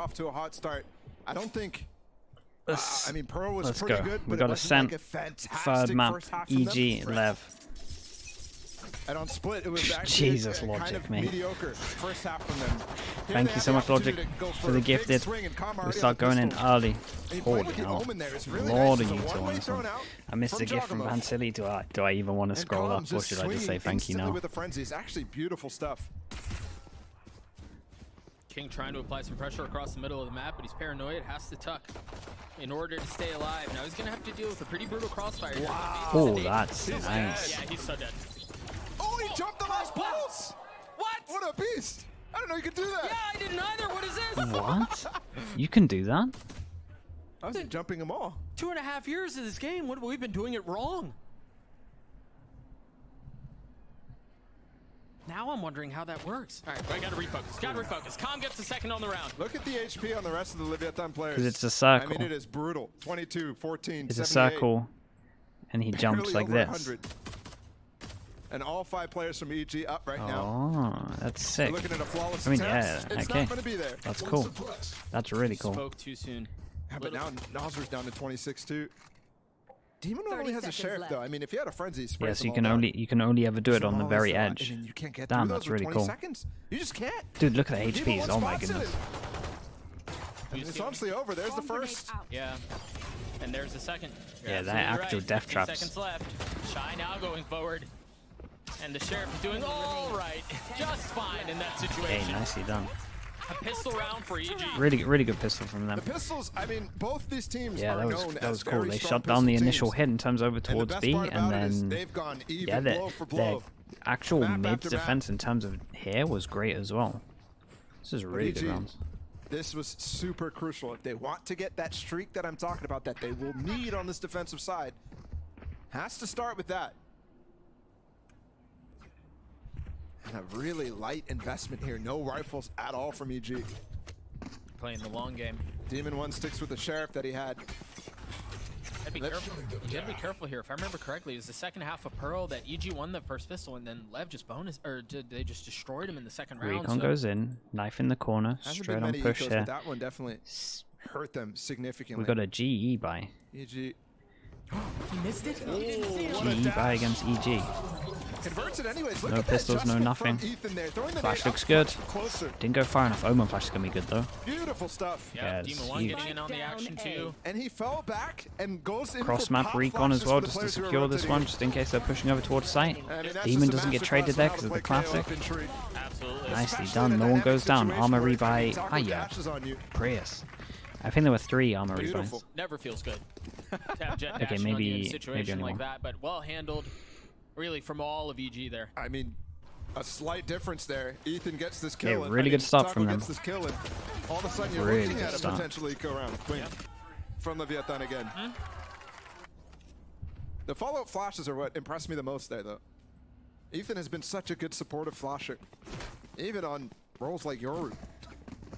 off to a hot start. I don't think. I mean, Pearl was Let's pretty go. good, We but got it wasn't Ascent, like a fantastic third map, first half from them. EG, LEV. And on split, it was actually Jesus, kind Logic, of mate. mediocre first half from them. Here Thank they you have so the much, Logic, opportunity to go for the a big gifted. swing, and Calm We already start has the going in pistol. early. And he played Holy with the hell. Omen there. It's really Lord nice. of It's a YouTube on one-way this one. thrown out I missed from the gift from Jogamo. Van Silly. Do I even want to And scroll Calm's up, or just should I just say swinging thank you instantly now? with the frenzy. It's actually beautiful stuff. King trying to apply some pressure across the middle of the map, but he's paranoid, has to tuck in order to stay alive. Now he's going to have to deal with a pretty brutal crossfire. Wow. Oh, that's He's nice. Yeah, he's so dead. Oh, he jumped the last pulse! What? What a beast! I don't know you could do that. Yeah, I didn't either. What is this? What? You can do that? I was jumping them all. 2.5 years of this game. What have we been doing it wrong? Now I'm wondering how that works. All right, I gotta refocus. Gotta refocus. Calm gets the second on the round. Look at the HP on the rest of the Leviathan players. 'Cause it's a circle. I mean, it is brutal. 22, 14, It's a 78, circle, and he jumps barely like over this. 100. And all 5 players from EG up right now. Oh, that's We're sick. looking at a flawless I mean, attempt. yeah, It's okay. not going to be there. That's cool. That's really cool. Spoke too soon. Yeah, but now Nozer's down to 26 too. Demon 30 only has a seconds sheriff left. though. I mean, if you had a frenzy, spray Yes, them you all can down. only ever do it Some on the all very is a lot, edge. and then you can't get Damn, through that's those with really 20 cool. seconds. You just can't. Dude, look at the Demon HPs. one Oh my spots goodness. it. I mean, it's honestly over. There's the first. Yeah. And there's the second. You're Yeah, that absolutely actual right. death 15 traps. seconds left. Shy now going forward. And the sheriff is doing all right. Just fine in that Hey, situation. nicely done. A pistol round for EG. Really good pistol from them. The pistols. I mean, both these teams Yeah, are that known was as cool. very They strong shut down the pistol initial teams. hit and turns over And the towards best B, part and about it is then they've gone even yeah, blow for their blow. actual Map mid after map. defense in terms of here was great as well. This is really good EG, rounds. This was super crucial. If they want to get that streak that I'm talking about that they will need on this defensive side, has to start with that. And a really light investment here. No rifles at all from EG. Playing the long game. Demon 1 sticks with the sheriff that he had. Gotta be careful. You gotta be careful here. If I remember correctly, it was the second half of Pearl that EG won the first pistol, and then Lev just they just destroyed him in the second round. Recon goes in, knife in the corner, Hasn't straight been on many push ecos, here. but that one definitely hurt them significantly. We got a GE buy. EG He missed it. what a GE dash. buy against EG. Converts it anyways. Look No at that pistols, no adjustment nothing. from Ethan there. Throwing the Flash nade looks up good. Closer. Didn't go far enough. Omen flash is gonna be good though. Beautiful stuff. Yeah, Yes, Demon 1 huge. getting in on the action too. And he fell back and goes in Cross for map pop recon as flashes well, for the just to players who are secure this rotating one, in. just in case they're pushing over towards site. I mean, that's Demon just a doesn't get masterclass traded on there how because to of the play KO classic. up in tree. Absolutely. Nicely Especially done. in a No one dynamic goes down. situation Armor where if rebuy. Taco Hiya. dashes on you. Prius. I think there were 3 armor Beautiful. rebuys. Never feels good to have jet Okay, dashing on you in a maybe situation only like one. that, but well handled, really, from all of EG there. I mean, a slight difference there. Ethan gets this kill. Yeah, and- really I mean, good stop Taco from them. gets this kill, and all of a sudden you're Really looking good at a stop. potentially eco round. Queen from Leviathan again. The follow-up flashes are what impressed me the most there, though. Ethan has been such a good supportive flasher, even on roles like Yoru.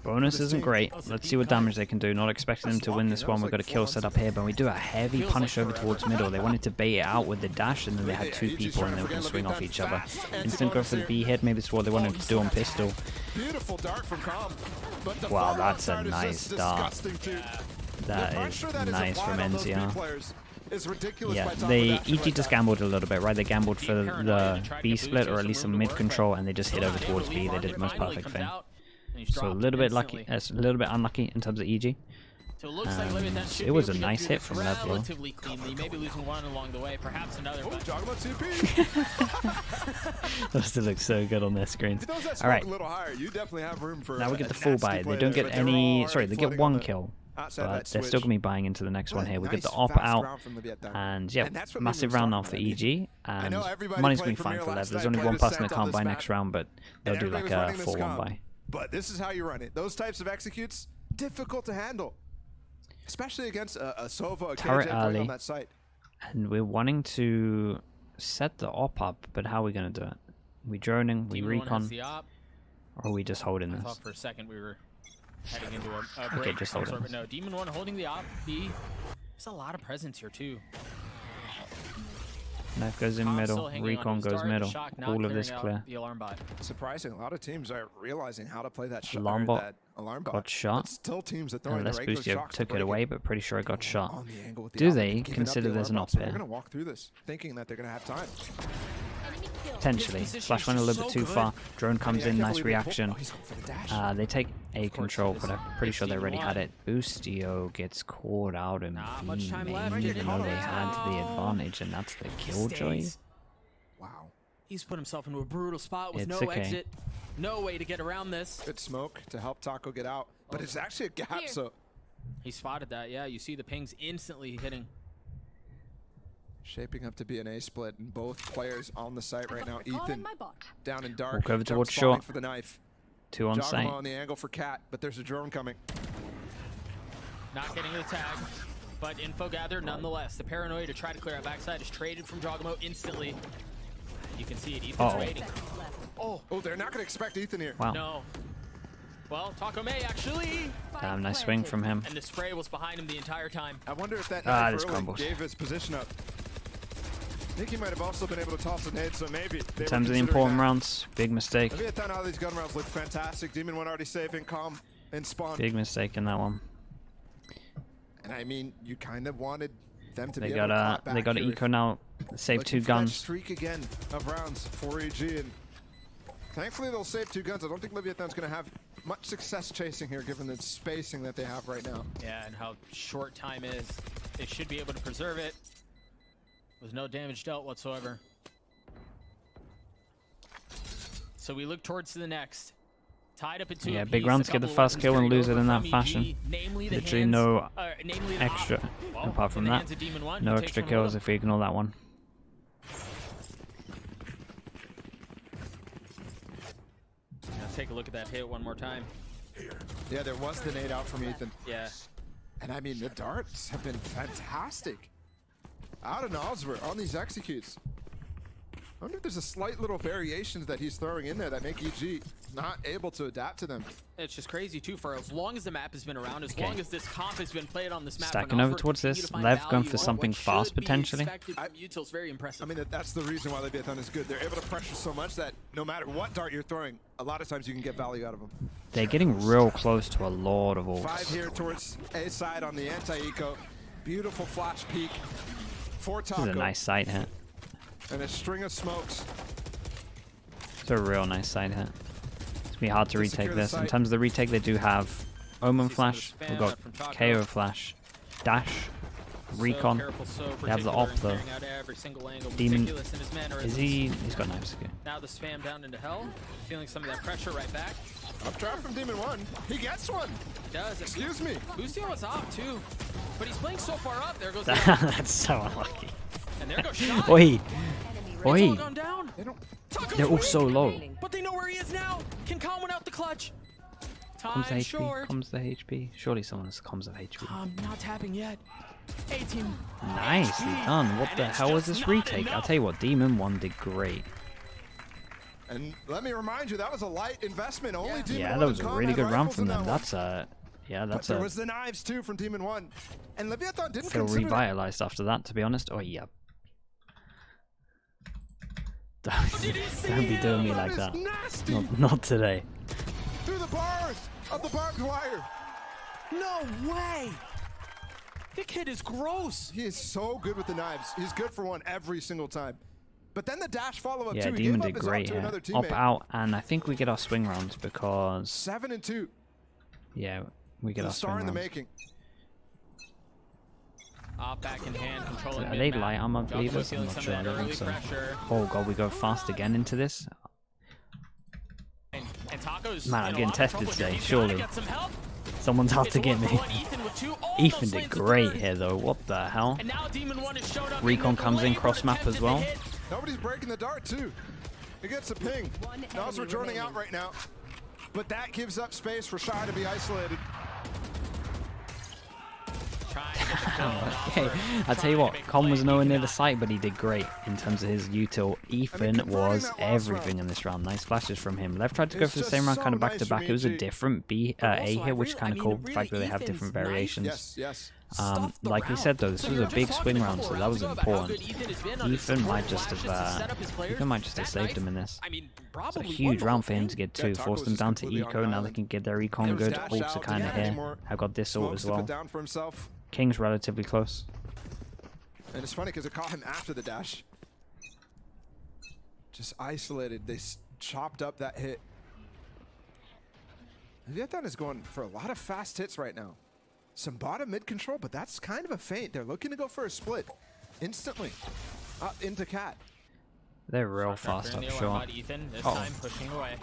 Bonus This isn't team- great. Let's see what damage they can do. Not expecting them to win this one. We've got a kill set up here, but we do a heavy punish over towards middle. They wanted to bait it out with the dash, and then they had 2 people, and they were going to swing off each other. Instant go for the B hit. Maybe it's what they wanted to do on pistol. Beautiful dart from Calm. But the Wow, follow-up that's a dart is nice just dart. disgusting, too. The That pressure is that is nice applied from on those B NCR. players is ridiculous Yeah, by Taco they dashing EG like just that. gambled a little bit, right? They gambled for Being paranoid the and trying to B get split, Booster or at some least some room to mid work, control, but and they just hit still over not able towards to B. leave They on. did the most Finally perfect comes thing. out, and he's So a dropped little bit lucky, instantly. a little bit unlucky in terms of EG. So it looks like Leviathan should it was be a able to nice get hit through from this Lev, though. relatively cleanly. Maybe losing one along the way, perhaps another. Oh, But Jogama TP. Those two look so good on their screens. If those that All smoke right, a little higher, you definitely have room for now we a get the full nasty buy. play They don't there, get but they were any. all Sorry, already they get floating on 1 the kill, outside but that they're still switch. gonna be buying into the next one here. We get the Nice, op fast out, round from Leviathan. and yeah, And that's what massive Mimi was round now talking for about. EG. And know everybody money's gonna be played fine Premier for Lev. last There's night, only played one person Ascent that on can't this buy map. next round, but they'll And do everybody like was a running this 4-1 comp. buy. But this is how you run it. Those types of executes, difficult to handle. Especially against a Sova, a Turret KJ playing early. on that site. And we're wanting to set the op up, but how are we gonna do it? We droning, we Demon 1 has recon, the op. or are we just holding I this? thought for a second we were heading into a break. Okay, of just some hold sort, it. but no, Demon 1 holding the op B. There's a lot of presence here too. Left goes in middle. Recon goes middle. All of this clear. The alarm bot. Surprising, a lot of teams are realizing how to play that shot. Alarm bot Alarm bot got shot. But still teams that throw Unless Boostio took it away, but pretty sure it got shot. on the angle with the Do op, they giving up consider the there's an alarm op bot, so here? They're going to walk through this, thinking that they're going to have time. Potentially. Flash went a little bit too far. Drone comes in, nice reaction. He's going for the dash. They take A control, but I'm pretty sure they already had it. Boostio gets caught out and much time left. even though they had the advantage, and that's the killjoy. Wow. He's put himself into a brutal spot with It's no okay. exit. No way to get around this. Good smoke to help Taco get out, but it's actually a gap, so He spotted that, yeah. You see the pings instantly hitting. shaping up to be an A split, and both players on the site right now. Ethan down in dark. Walk over jump towards spawning short. for the knife. 2 on Giacomo site. on the angle for Cat, but there's a drone coming. Not getting the tag, but info gathered nonetheless. The paranoia to try to clear out backside is traded from Giacomo instantly. You can see it. Ethan's waiting. Oh, they're not going to expect Ethan here. Wow. No. Well, Taco May actually. Damn, nice swing from him. And the spray was behind him the entire time. I wonder if that Ah, knife this early crumbles. gave his position up. I think he might have also been able to toss a nade, so maybe. In terms of the important rounds, big mistake. Maybe I thought all these gun rounds look fantastic. Demon 1 already saving, calm, and spawn. Big mistake in that one. And I mean, you kind of wanted them to They be got able to clap back they got here. eco now. Save Looking 2 for that guns. streak again of rounds for EG, and thankfully they'll save 2 guns. I don't think Leviathan's going to have much success chasing here, given the spacing that they have right now. Yeah, and how short time is. They should be able to preserve it. With no damage dealt whatsoever. So we look towards the next. Tied up at 2 Yeah, apiece, big a rounds, get couple the of first weapons kill and carried lose it over in that from fashion. EG, namely the Literally hands- no namely the extra. op. Well, Apart from in the that, hands of Demon 1, no who takes extra from kills below. if we ignore that one. Let's take a look at that hit one more time. Yeah, there was the nade out from Ethan. Yeah. And I mean, the darts have been fantastic. Out of Noswer on these executes. I wonder if there's a slight little variations that he's throwing in there that make EG not able to adapt to them. It's just crazy too, for as long as the map has been around, as long as this comp has been played on this map. Stacking over towards this, Lev going for something fast potentially. Util's very impressive. I mean, that's the reason why Leviathan is good. They're able to pressure so much that no matter what dart you're throwing, a lot of times you can get value out of them. They're getting real close to a lot of 5 orcs. here towards A side on the anti-eco. Beautiful flash peek for This Taco. is a nice side hit. And a string of smokes. It's a real nice side hit. It's gonna be hard to Let's secure retake the this. In site. terms of the retake, they do have Omen See some Flash, of the we've spam got out from Taco. KO Flash, Dash, Recon. They have the op, though. Demon- Is he? He's got knives. Okay. Now the spam down into hell, feeling some of that pressure right back. Up draft from Demon 1. He gets one. He does. Excuse me. Boostio is off too, but he's playing so far up. There goes the That's so unlucky. and there goes shot. Oi! It's all Oi! gone down. They don't. Taco's They're all weak, so low. but they know where he is now. Can Khan win out the clutch? Comes the Time HP. short. Comes the HP. Surely someone has comms of HP. Not tapping yet. 18. Nicely done. What And the it's hell was just this not retake? I'll enough. tell you what, Demon 1 did great. And let me remind you, that was a light investment. Only Demon Yeah, 1 that was and a Calm really had good round rifles from in them. that one. That's a... Yeah, But that's there a... was the knives too from Demon 1. And Leviathan didn't Feel consider that. revitalized after that, to be honest. Oh, yeah. Don't be doing me That like is that. nasty. Not today. Through the bars of the barbed wire. No way. The kid is gross. He is so good with the knives. He's good for one every single time. But then the dash follow-up Yeah, too. He Demon gave up did his op great to here. another Up, teammate. out, and I think we get our swing rounds because... 7 and 2. Yeah, we get The our swing star in the rounds. making. Back in hand, controlling Are mid they map. light armor Giacomo believers? I'm feeling not some sure. I of don't that think early so. pressure. Oh god, we go fast again into this. And Taco's Man, I'm in a getting lot of tested trouble here. today, He's gotta surely. get some help. Someone's out to It's a get me. 1-for-1. Ethan with 2. Oh, Ethan no did slings the great third. here though. What the hell? And now Demon 1 has showed up. Recon in the comes in delay, cross but map as attempted well. to hit. Nobody's breaking the dart too. He gets a ping. Nas we're droning out right now. But that gives up space for Shy to be isolated. Trying to get the kill. Okay, I tell you what, Con was nowhere near the site, but he did great in terms of his util. Ethan converting was that last everything round. in this round. Nice flashes from him. Lev tried to go It's for the just same round, so kind of back to nice back. from It was a EG. different A also, here, which I kind of mean, cool. The really, fact that they have Ethan's different knife- variations. Yes, yes. Like we said though, this was a big swing round, so that was important. Ethan might just have saved him in this. It's a huge round for him to get 2, forced them down to eco. Now they can get their econ good. Ults are kind of here. I've got this ult as well. King's relatively close. And it's funny because it caught him after the dash. Just isolated. They chopped up that hit. Leviathan is going for a lot of fast hits right now. Some bottom mid control, but that's kind of a feint. They're looking to go for a split instantly up into Cat. They're real fast up short. Ethan, this time pushing away.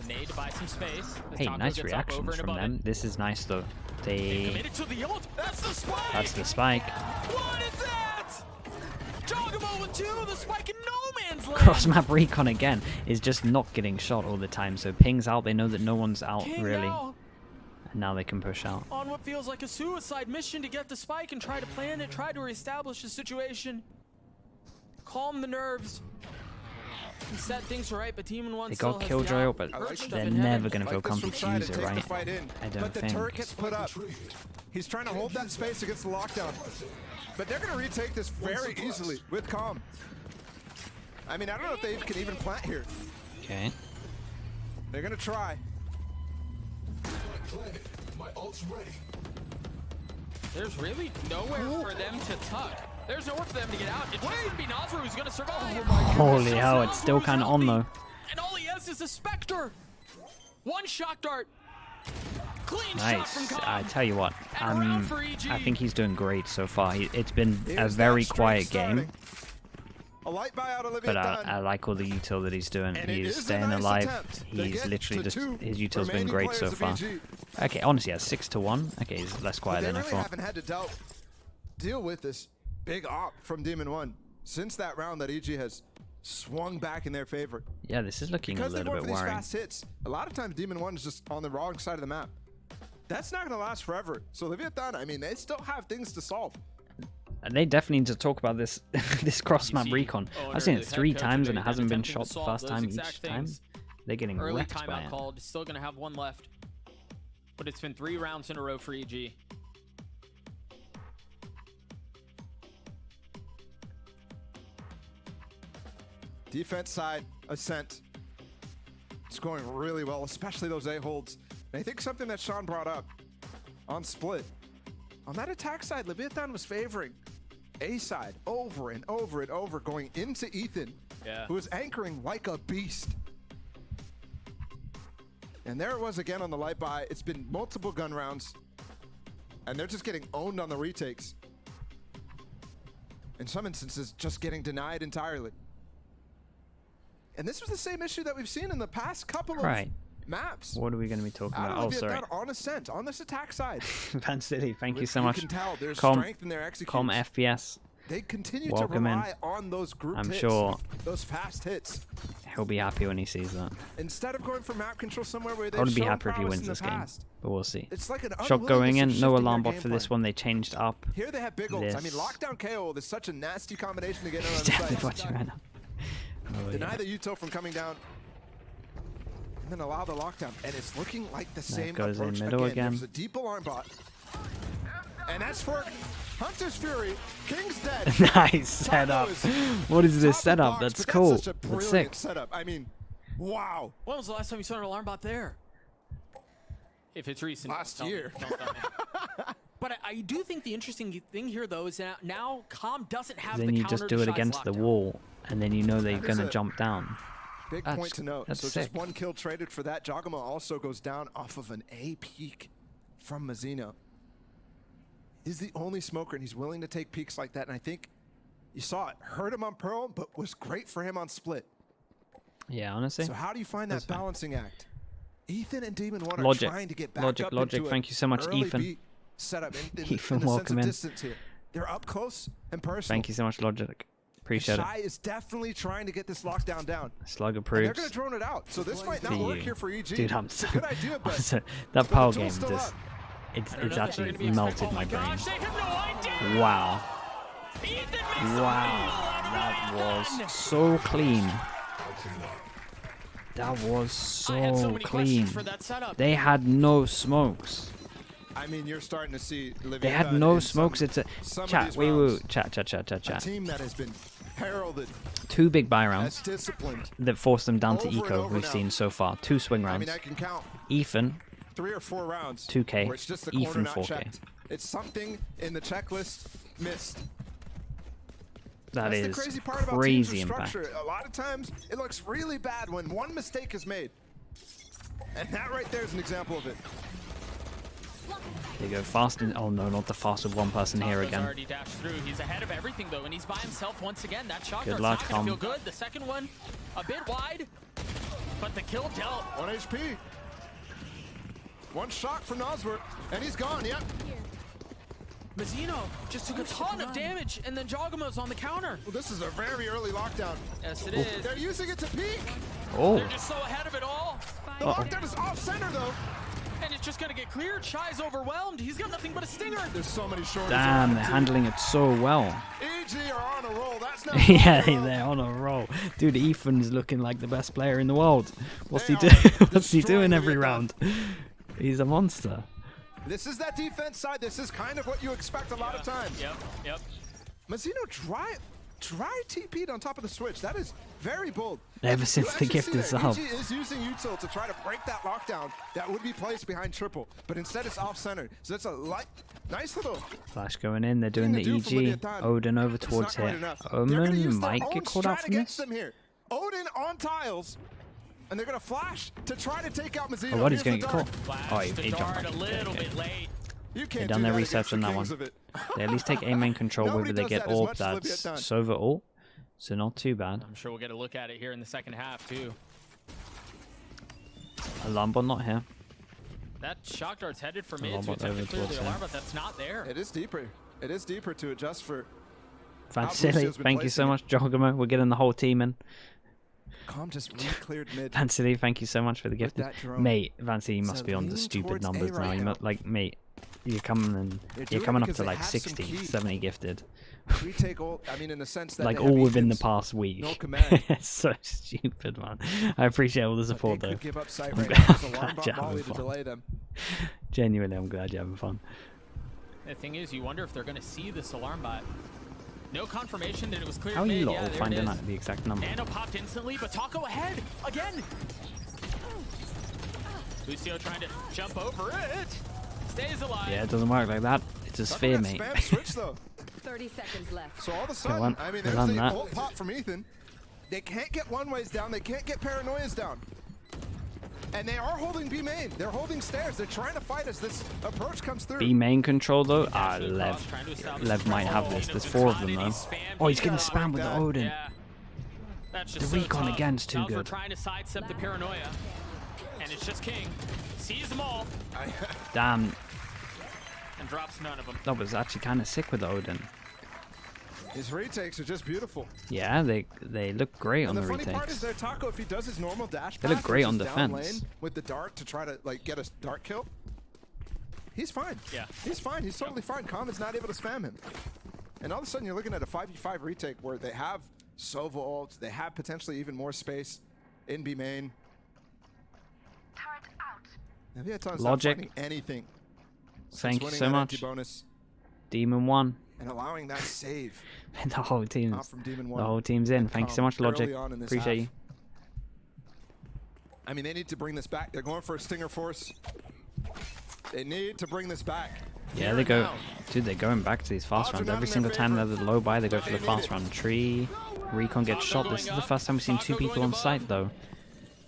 Nade to buy some space. Hey, nice reactions from them. This is nice though. They committed to the ult. That's the spike. That's the spike. What is that? Jogamo with 2, the spike in no man's land. Cross map recon again is just not getting shot all the time. So pings out, they know that no one's out really. And now they can push out. On what feels like a suicide mission to get the spike and try to plan it, try to reestablish the situation. Calm the nerves. And set things right, but Demon 1 They still got has Killjoy, the but outburst they're of never heaven. going to feel comfy to use it, right? I don't but the think. turret gets put up. He's trying to hold that space against the lockdown. But they're going to retake this very easily with Calm. I mean, I don't know if they can even plant here. Okay. They're going to try. My ult's ready. There's really nowhere for them to tuck. There's nowhere for them to get out. It's just going to be Nazru who's going to survive. Holy hell, it's still kind of on though. And all he has is a Spectre. One shock dart. Clean shot from Nice. Calm. I tell you what, And around for EG. I think he's doing great so far. It's been a Here's very that streak quiet game, starting. A light buyout of but Leviathan. I like all the util that he's doing. And He it is is a staying nice alive. attempt. They He's get literally to just, 2 his util's been remaining great so players of far. EG. Okay, honestly, yeah, 6-1. Okay, he's less But quiet they than I really thought. haven't had to deal with this big op from Demon 1 since that round that EG has swung back in their favor. Yeah, this is looking a Because they're little going bit for these worrying. fast hits, a lot of times Demon 1 is just on the wrong side of the map. That's not going to last forever. So Leviathan, I mean, they still have things to solve. And they definitely need to talk about this this cross map You see, recon. owner I've seen of it the 3 head coach times and it today, hasn't been attempting shot to the solve first those time exact each time. things. They're getting Early wrecked by timeout it. called. Still going to have 1 left. But it's been 3 rounds in a row for EG. Defense side, Ascent. It's going really well, especially those A-holds. And I think something that Sean brought up on split. On that attack side, Leviathan was favoring A side over and over and over, going into Ethan, who is anchoring like a beast. And there it was again on the light buy. It's been multiple gun rounds, and they're just getting owned on the retakes. In some instances, just getting denied entirely. And this was the same issue that we've seen in the past couple of maps. What are we going to be talking Out about? of Oh, sorry. Leviathan on Ascent, on this attack side. Van City, thank you so You much. can tell there's Com strength in their execution. FPS. They continue Welcome to in. rely on those group I'm hits, sure those fast hits. He'll be happy when he sees that. Instead of going for map control somewhere where they've I would be shown happy if he prowess wins in the this game, past. but we'll see. It's like an Shot going in, unwillingness to no shift in alarm their bot for game this plan. one. They changed up. Here they have big ults. I mean, this. lockdown KO is such a nasty combination to get on He's the definitely site. watching right now. Oh, Deny yeah. the util from coming down, and then allow the lockdown. And it's looking like the same goes in approach middle again. There's a deep alarm bot. And as for Hunter's Fury, King's dead. Nice setup. What is this setup? That's cool. That's such a That's brilliant sick. setup. I mean, wow. When was the last time you saw an alarm bot there? If it's recent. Last don't tell me. year. Don't tell me. But I do think the interesting thing here, though, is that now Calm doesn't have Then the you counter just do to it Shy's against the lockdown. wall, and then you know they're That is going to a jump down. Big That's- point to note. that's So sick. just 1 kill traded for that. Jogama also goes down off of an A peak from Mazzino. He's the only smoker, and he's willing to take peaks like that. And I think you saw it. Hurt him on Pearl, but was great for him on Split. Yeah, honestly. So how do you find That's that fine. balancing act? Ethan and Demon 1 Logic. are trying to get back Logic, up logic. into Thank you so much, early Ethan. beat setup in Ethan, in the welcome sense of in. distance here. They're up close and personal. Thank you so much, Logic. Appreciate it. Shy is definitely trying to get this lockdown down. Slug And they're approves. going to drone it out. So this might not For work you. here for EG. Dude, I'm It's a so, good idea, but that the power tool's game still just, up. it's I don't know if they're actually gonna be melted oh my brain. gosh, they have no idea. Wow. Ethan makes Wow. That was so clean. That was I had so so many clean. questions for that setup. They had no smokes. I mean, you're starting to see. They had no smokes. It's a chat. Chat. team that has been heralded 2 big buy as rounds disciplined. that forced them down to Over and eco. over We've now. seen so far 2 swing I rounds. mean, I can count Ethan 3 or 4 rounds. 2K, Where it's just the corner Ethan not 4K. checked. It's something in the checklist missed. That That's is the crazy part about crazy teams with impact. structure. A lot of times, it looks really bad when one mistake is made. And that right there is an example of it. They go fast and oh no, not the fast with one person here Taco's again. already dashed through. He's ahead of everything though, and he's by himself once again. That shot Good dart's luck, not gonna feel Tom. good. The second one, a bit wide, but the kill dealt. 1 HP. 1 shot from Nosworth, and he's gone. Yep. Mazzino just took a ton of damage, and then Jogamo's on the counter. Well, this is a very early lockdown. Yes, it is. They're using it to peek. Oh, They're just so ahead of it all, The lockdown is off center though. and it's just gonna get cleared. Shy's overwhelmed. He's got nothing but a stinger. There's so many shorties. damn, around they're too. handling it so well. EG are on a roll. That's not. Yeah, on a roll. they're on a roll. Dude, Ethan's looking like the best player in the world. What's They he are doing? What's he destroying doing the every Vietnam. round? He's a monster. This is that defense side. This is kind of what you expect a lot of times. Yep. Mazzino try TP'd on top of the switch. That is very bold. Ever You since the actually gift see is that. up. EG is using util to try to break that lockdown that would be placed behind triple, but instead it's off center. So that's a nice little. Flash going in. They're doing the Thing to do from EG. Leviathan. Odin over It's towards not quite here. enough. They're gonna use Omen their might own get caught out strat from against this. them here. Odin on tiles, and they're gonna flash to try to take out Mazzino. Oh, what? He's Here's going the to get dart. caught. Flash Oh, he the jumped dart back. a Okay, little okay. bit late. You They've can't done do their that research against on the that kings one. of it. They at least take A main control Nobody whether they does get that as orb. much as That's Leviathan. Sova ult. So not too bad. I'm sure we'll get a look at it here in the second half too. Alarm bot not here. That shock dart's headed for Alarm mid to bot attempt to over clear towards the him. alarm, but that's not there. It is deeper. It is deeper to adjust for. Fancy, Lucia's been thank you so placing much, Jogamo. We're getting the whole team in. Calm just re-cleared mid. Fancy, thank you so much for the gift. that drone. Mate, Fancy, you must So be on the lean stupid towards A numbers now. right You now. must, like, mate, you're coming They're you're doing coming it up because to they like have some 60, key. 70 gifted. Retake all. I mean, in the sense that Like they have all within the Ethan's, past week. No command. It's so stupid, man. I appreciate all the But support they though. could give up sight I'm right glad- now. There's a glad long you're bot having volley to fun. delay them. Genuinely, I'm glad you're having fun. The thing is, you wonder if they're going to see this alarm bot. No confirmation that it was cleared How are you mid. lot Yeah, all there finding it is. out the exact number? Nano popped instantly, but Taco ahead again. Lucio trying to jump over it. Stays alive. Yeah, it doesn't work like that. It's a sphere, Look at mate. that spam switch though. 30 seconds left. So all of a Go sudden, on, I mean, go there's on the that. ult pop from Ethan. They can't get one ways down. They can't get paranoias down. And they are holding B main. They're holding stairs. They're trying to fight as this approach comes through. B main control though. Ah, Actually, Lev. Cross trying to establish Lev might have control. this. There's Nino's 4 of been them spotted. though. He spammed Oh, he's getting Vega. spammed with the that. Odin. Yeah. That's just The so recon tough. again's too Valve are good. trying to sidestep the paranoia. And it's just King. Sees them all Damn, and drops none of them. that was actually kind of sick with the Odin. His retakes are just beautiful. Yeah, they look great on And the the funny part is retakes. their Taco, if he does his normal dash They look pass, great which on is down defense. lane with the dart to try to like get a dart kill, he's fine. Yeah. He's fine. He's totally fine. Common's not able to spam him. And all of a sudden, you're looking at a 5v5 retake where they have Sova ult, they have potentially even more space in B main. And Vietnam's not Logic. finding anything. since Thank you winning so that much. anti-bonus Demon 1. and allowing that save And the whole out team's from Demon the 1. whole team's in. and Thank you so Calm much, Logic. early on in this Appreciate half. you. I mean, they need to bring this back. They're going for a Stinger Force. They need to bring this back. Yeah, Here they and go. now. Dude, they're going back to these fast Odds are rounds. not Every in single their time favor, they're low buy, they go but for the they fast need it. round. Tree, Recon gets Taco shot. This is going the up. first time we've seen 2 Taco people going on above. site, though.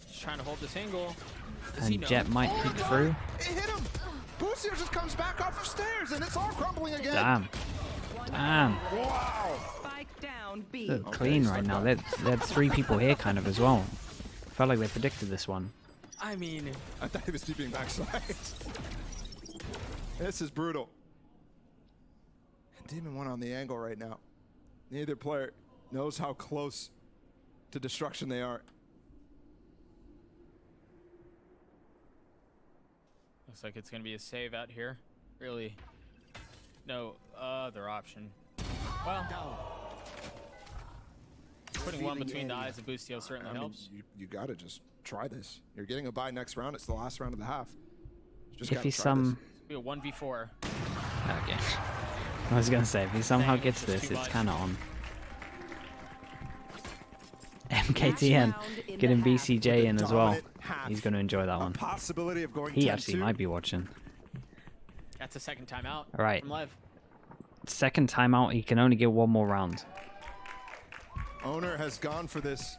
Just trying to hold this angle. Does he And know? Jet might peek through. It hit him. Boostio just comes back off of stairs, and it's all crumbling again. Damn. Damn. Wow. Spike down B. They're clean right now. They had 3 people here kind of as well. Felt like they predicted this one. I mean, I thought he was keeping backside. This is brutal. And Demon 1 on the angle right now. Neither player knows how close to destruction they are. looks like it's going to be a save out here. Really, no other option. Well, putting one between the eyes of Boostio certainly I mean, helps. you got to just try this. You're getting a bye next round. It's the last round of the half. You just If gotta he's try this. Be a 1v4. Okay. I was gonna say, if he somehow Dang, gets it's this, too it's much. kind of on. MKTN getting BCJ in as well. He's gonna enjoy that one. Possibility of going He actually might be watching. That's a second timeout. All right. From Lev. Second timeout. He can only get one more round. Owner has gone for this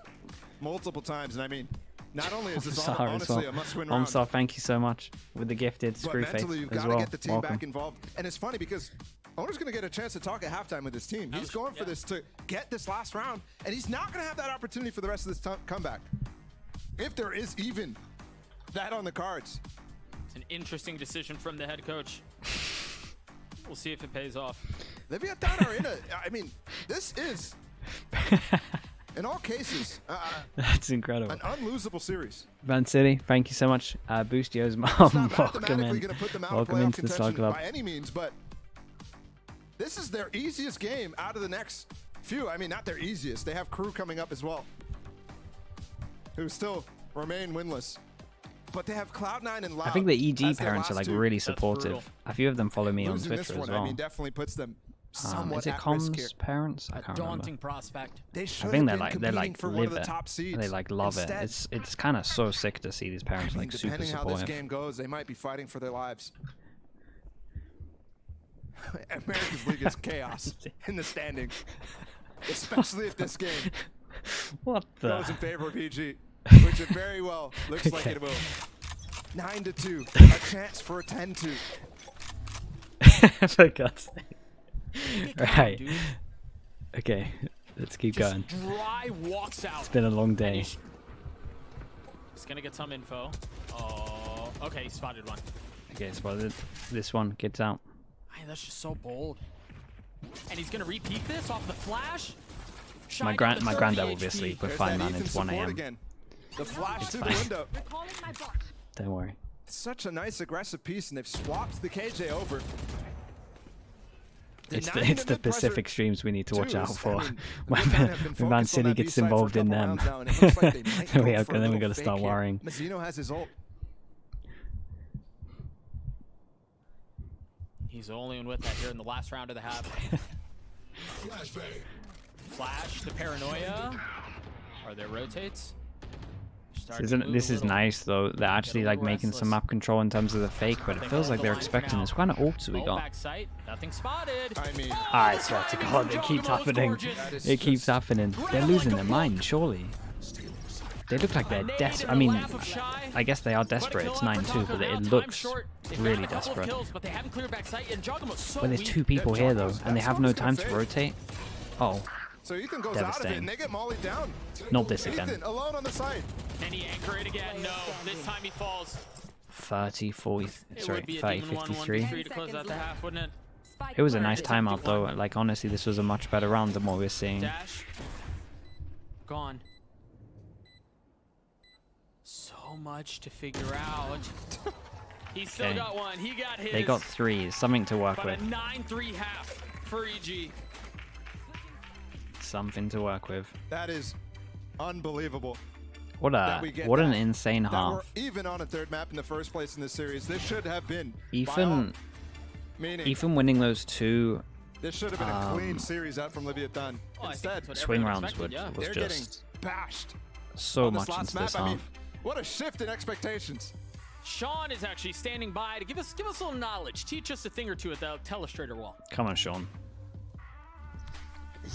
multiple times, and I mean, not only is this Omsar as honestly well. a must-win round, Omsar, thank you so much with the gifted but Screwface mentally you've as got to well. get the team Welcome. back involved. And it's funny because Owner's going to get a chance to talk at halftime with his team. He's going for this to get this last round, and he's not going to have that opportunity for the rest of this comeback. If there is even that on the cards. It's an interesting decision from the head coach. We'll see if it pays off. Leviathan are in a, I mean, this is, in all cases, That's incredible. an unlosable series. Van City, thank you so much. Boostio's It's mom, not welcome mathematically in. going to put them out of Welcome playoff into the Star contention Club. by any means, but this is their easiest game out of the next few. I mean, not their easiest. They have Crew coming up as well, who still remain winless. But they have Cloud9 and Loud. I think the EG as their parents are last like two. really brutal. supportive. A few of them follow me on Losing Twitter this as one, well. I mean, definitely puts them somewhat Is it at risk here. Comms parents? I A can't daunting remember. prospect. They I should think have they're been like competing for one live of the it. top seeds. They like love Instead, it. It's kind of so sick to see these parents I like think super depending how this supportive. game goes, they might be fighting for their lives. America's League is chaos in the standings, especially if this game What goes in the? favor of EG, which it very well looks like Okay. it will. 9-2, a chance for a 10-2. For God's sake. Come on, Right. dude. Okay, let's keep Just going. dry walks out. It's been a long day. He's gonna get some info. Oh, okay, he spotted one. Okay, so this one gets out. Man, that's just so bold. And he's gonna repeat this off the flash. My Shine my the granddad 30 will be HP. asleep. We're There's fine, that man. Ethan It's 1 support a.m. again. The flash It's through fine. the window. Recalling my bot. Don't worry. Such a nice aggressive piece, and they've swapped the KJ over. It's Denying the mid-pressure Pacific streams we need to watch too out is- for. I mean, When Leviathan have been Man focused on City that gets B-side for a involved in couple them. rounds now, and it looks like they might Then go we for a then we little gotta fake start here. worrying. Mazzino has his ult. He's only in with that here in the last round of the half. Flash, the paranoia. Are there rotates? Starting to move This a is little. nice though. They're actually like little making some restless. map control in terms of the fake, but it They feels hold like the they're line for expecting now. this. What kind of ults have we Oh, got? back sight. Nothing spotted. I mean, I swear to God, it keeps happening. is It keeps just happening. They're losing their mind, surely. They look like they're desperate. I mean, I guess they are desperate. It's 9-2, but it looks really desperate. When there's two people here though, and they have no time to rotate. Oh, so Ethan goes out of it, Devastating. and they get mollied down. not this again. Ethan alone on the side. Can he anchor it again? No. This time he falls. 30, 40, It sorry, would be a 30, Demon 1, 53. 1v3 to close out the half, wouldn't it? Spike It was a nice planted. timeout though. Like honestly, this was a much better round than what we're seeing. Dash. Gone. So much to figure out. He still Okay. got one. He got his. They got threes, something to work But a with. 9-3 half for EG. Something to work with. That is unbelievable. What That we get what an that. insane That we're half. even on a third map in the first place in this series. This should have been. by all Ethan, meaning, Ethan winning those two this should have been a clean series out from Leviathan. Oh, I think Instead, that's what swing everyone rounds expected, would yeah. was they're just getting bashed so on this much last into map. this I mean, half. what a shift in expectations. Sean is actually standing by to give us a little knowledge, teach us a thing or two at the telestrator wall. Come on, Sean.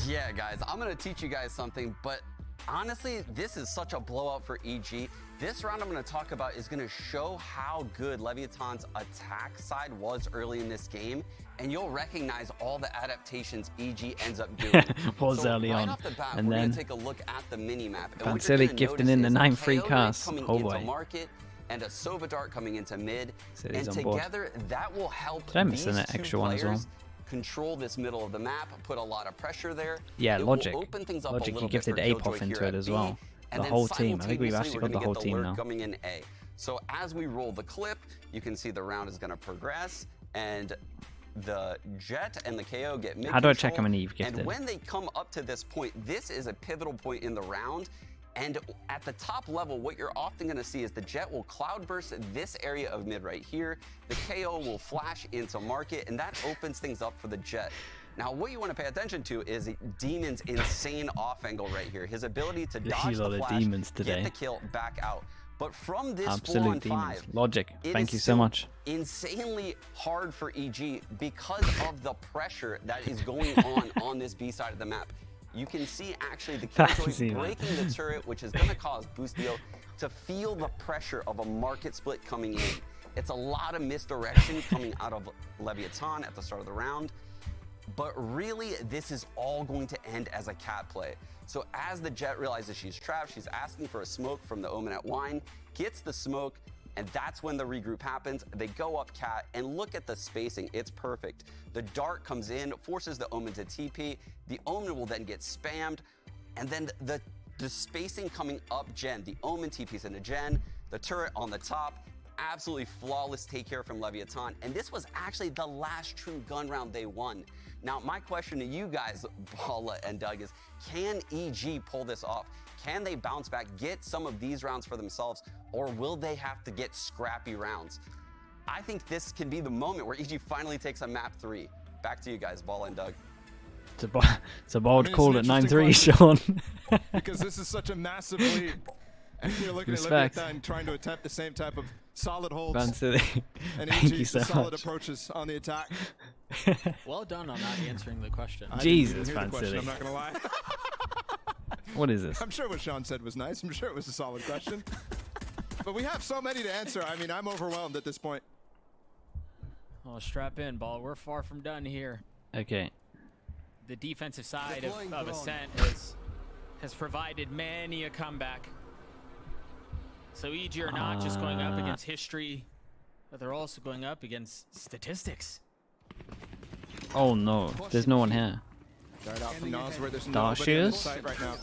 Yeah, guys, I'm gonna teach you guys something, but honestly, this is such a blowout for EG. This round I'm gonna talk about is gonna show how good Leviathan's attack side was early in this game, and you'll recognize all the adaptations EG ends up doing. Was So early right on. off the bat, And we're then gonna take a look at the mini-map. And Van what you're City gonna gifting notice in the is 9-3 KO cast. coming Oh into boy. market, and a Sova Dart coming into mid, City's and on board. together that will help Did I miss these an two extra one as well? players control this middle of the map, put a lot of pressure there. Yeah, It will Logic. open things up a Logic, little he bit gifted for Apoff Killjoy into here it at as B, well. and The then whole team. I think we've simultaneously actually we're got the gonna whole get team lurk now. coming in A. So as we roll the clip, you can see the round is gonna progress, and the Jet and the KO get mid How do I check control, how many you've gifted? And when they come up to this point, this is a pivotal point in the round. And at the top level, what you're often going to see is the Jet will cloudburst this area of mid right here. The KO will flash into market, and that opens things up for the Jet. Now, what you want to pay attention to is Demon's insane off angle right here. His ability to dodge the flash, get the kill, back out. But from this 4-on-5, Logic, thank you so much. Insanely hard for EG because of the pressure that is going on this B side of the map. You can see actually the Killjoy breaking the turret, which is going to cause Boostio to feel the pressure of a market split coming in. It's a lot of misdirection coming out of Leviathan at the start of the round. But really, this is all going to end as a cat play. So as the Jet realizes she's trapped, she's asking for a smoke from the Omen at Wine, gets the smoke, and that's when the regroup happens. They go up cat, and look at the spacing. It's perfect. The dart comes in, forces the Omen to TP. The Omen will then get spammed, and then the spacing coming up Gen. The Omen TPs into Gen, the turret on the top. Absolutely flawless take care from Leviathan. And this was actually the last true gun round they won. Now, my question to you guys, Paula and Doug, is can EG pull this off? Can they bounce back, get some of these rounds for themselves, or will they have to get scrappy rounds? I think this can be the moment where EG finally takes a map 3. Back to you guys, Paula and Doug. It's a bold call at 9-3, Sean. Because this is such a massive lead. And you're looking at Leviathan trying to attempt the same type of solid holds. And Thank you so solid much. approaches on the attack. Well done on not answering the question. Jesus, I'm not going to lie. What is this? I'm sure what Sean said was nice. I'm sure it was a solid question. But we have so many to answer. I mean, I'm overwhelmed at this point. Oh, strap in, Ball. We're far from done here. Okay. The defensive side of Ascent has provided many a comeback. So EG are not just going up against history, but they're also going up against statistics. Oh no, there's no one here. Right out from Nosworth. There's Dart nobody in shooters? sight right now.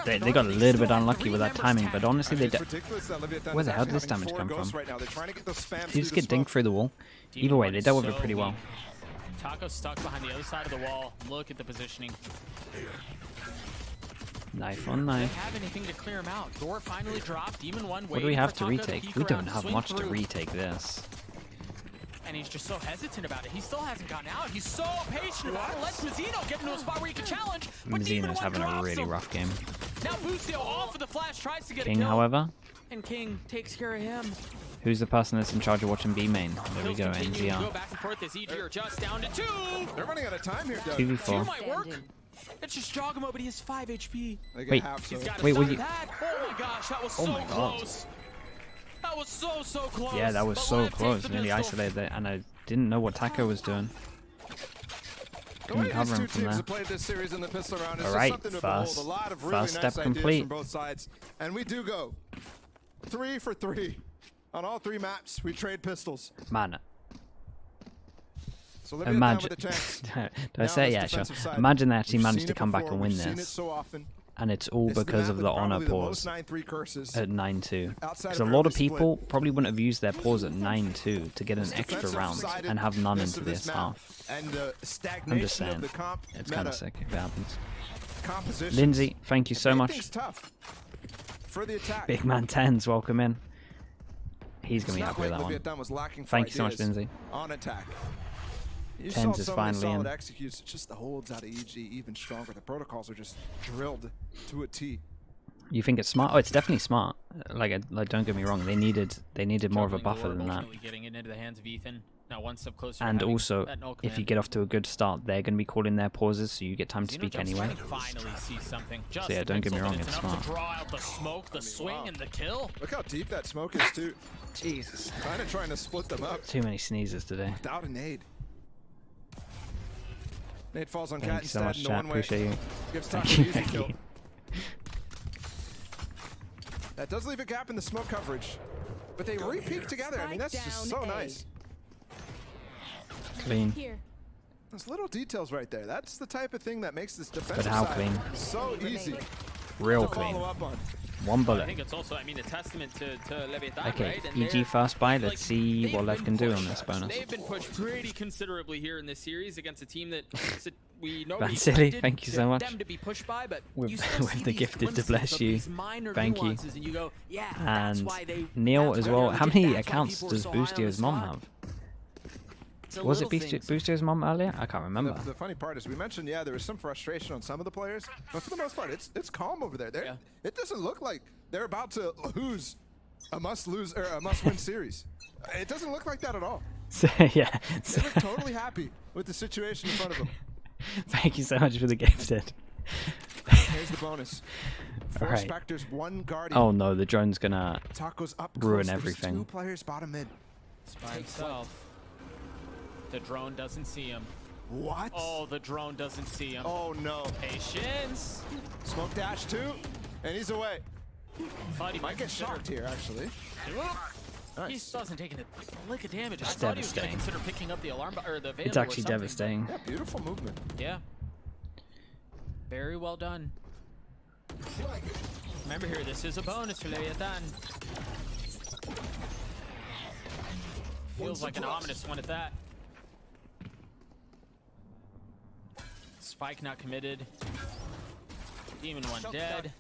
They got a little bit unlucky with that timing, but honestly, I mean, it's ridiculous that Leviathan where is the hell actually did this having damage 4 come ghosts from? right now. They're trying to get those spams Did he just through get the dinked smoke. through the wall? Either way, they dealt with it pretty well. Taco's stuck behind the other side of the wall. Look at the positioning. Knife on They knife. have anything to clear him out. Door finally dropped. Demon 1 What do we have to waiting for Taco retake? peek We don't around, have swing much to through. retake this. And he's just so hesitant about it. He still hasn't gotten out. He's so patient about it. Lets Mazzino get into a spot where he can challenge. But Demon Mazzino's 1 having a drops really him. rough game. Now Boostio off of the flash, tries to get King, a kill. however, And King takes care of him. who's the person that's in charge of watching B main? There we go, Kills continue to go NGR. back and forth as EG are just down to 2. They're running out of time here, Doug. 2v4. Might work. It's just Jogamo, but he has 5 HP. They get Wait. half, so He's got to Wait, stop will you- that. Oh my gosh, that was so my God. close. That was so close. Yeah, that was But so Lev takes close. the Nearly pistol. isolated it, and I didn't know what Taco was doing. The way Couldn't cover these him two from teams there. have played this series in the pistol round is All just right, something to first- behold. A lot of really first nice step ideas complete. from both sides. And we do go 3 for 3. On all 3 maps, we trade pistols. Man, So Leviathan imagine. with a chance. Did I Now say this yeah, sure. defensive side. Imagine they actually We've managed seen to it come back before, and win we've seen it this. so often. And it's all It's the because map of with the honor probably the pause most 9-3 curses. at 9-2. Outside Because of a lot early of people split. probably wouldn't have used their pause at 9-2 to get an extra Defensive round side and have none of into this this map half. And the I'm stagnation just saying, of the comp it's kind meta of sick if it happens. composition. Lindsay, thank you so much. Everything's tough for the attack. Big man 10s, welcome in. He's It's going to be not happy with like that one. Leviathan was lacking for Thank you so much, ideas Lindsay. on attack. You Tens saw is some of the finally solid in. executes. It's just the holds out of EG even stronger. The protocols are just drilled to a T. You think it's smart? Oh, it's definitely smart. Like don't get me wrong. They needed more of a Juggling buffer Lord, than that. ultimately getting it into the hands of Ethan. Now one step closer. to And having also, that null if you command. get off to a good start, they're going to be calling their pauses, so you get time to Zeno speak jumps anyway. in and finally sees something. Just yeah, a don't get me pencil, wrong, but it's enough smart. to draw out the smoke, the swing, wow. and the kill. Look how deep that smoke is too. Jesus. Kind of trying to split them up Too many sneezes today. without a nade. Nade falls on Thank Cat you so instead much, in the chat. one way. Appreciate you. Gives Thank Taco you, an easy thank kill. you. That does leave a gap in the smoke coverage. But they re-peek together. I mean, that's just so Spike down A. nice. Clean. Here. Those little details right there. That's the type of thing that makes this defensive how side clean? so easy Real to clean. follow up on. One I bullet. think it's also, I mean, a testament to Leviathan, Okay, right? And EG they're- fast buy. like, Let's see they've what Lev been can do on pushed. this bonus. They've been pushed pretty considerably here in this series against a team that we normally Silly, expected thank you so much. them to be pushed by, but With- you still with see the these gifted to glimpses bless of you. these minor Thank you. nuances, and you go, yeah, that's And why they, Neil that's as why well. they're How legit, many that's why accounts people are does so high on Boostio's this mom squad. have? It's the Was it little things. Boostio's mom earlier? I can't remember. The funny part is we mentioned, yeah, there was some frustration on some of the players, but for the most part, it's calm over there. Yeah. It doesn't look like they're about to lose a must-lose or a must-win series. It doesn't look like that at all. So, yeah. They look totally happy with the situation in front of them. Thank you so much for the gifted. Here's the bonus. 4 Alright. Spectres, 1 Guardian. Oh no, the drone's gonna Taco's up ruin close. There's everything. 2 players bottom mid. By himself. The drone doesn't see him. What? Oh, the drone doesn't see him. Oh no. Patience. Smoke dash 2, and he's away. Thought he Might get consider- shocked here, actually. He Nice. doesn't take a lick of damage. It's I thought he was going to devastating. consider picking up the alarm or the Vandal It's or actually something, but- devastating. Yeah, beautiful movement. Yeah. Very well done. Remember here, this is a bonus for Leviathan. Feels like an ominous one at that. Spike not committed. Demon one dead.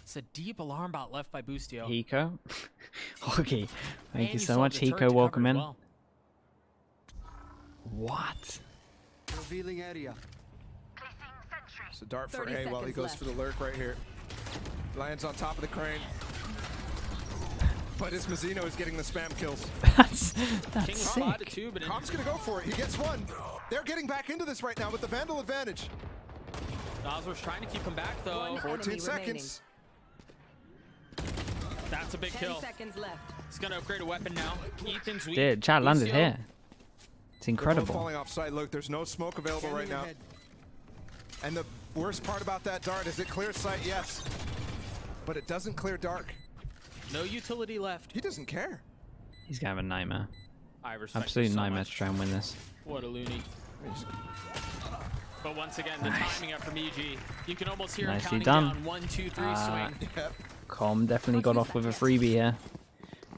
It's a deep alarm bot left by Boostio. Hiko. Okay. Thank And you so saw much, the turret Hiko. to Welcome cover as in. well. What? Revealing area. So dart for 30 A while he seconds goes left. for the lurk right here. Lands on top of the crane. But his Mazzino is getting the spam kills. That's King was sick. spotted too, but Com's gonna go for it. He gets 1. They're getting back into this right now with the Vandal advantage. Nosworth's trying to keep him back though. One 14 enemy seconds. That's a big 10 kill. seconds left. He's gonna upgrade a weapon now. Ethan's weak. Dude, chat landed Boostio- here. It's They're both incredible. falling off site. Look, there's no smoke available right now. And the worst part about that dart is it clears sight, yes. But it doesn't clear dark. No utility left. He doesn't care. He's gonna have a nightmare. I respect Absolute you so nightmare much. to try and win this. What a loony. But once again, the timing up from EG. You can almost hear him Nicely counting done. down 1, 2, 3 swing. Yep. Com definitely got off with a freebie here.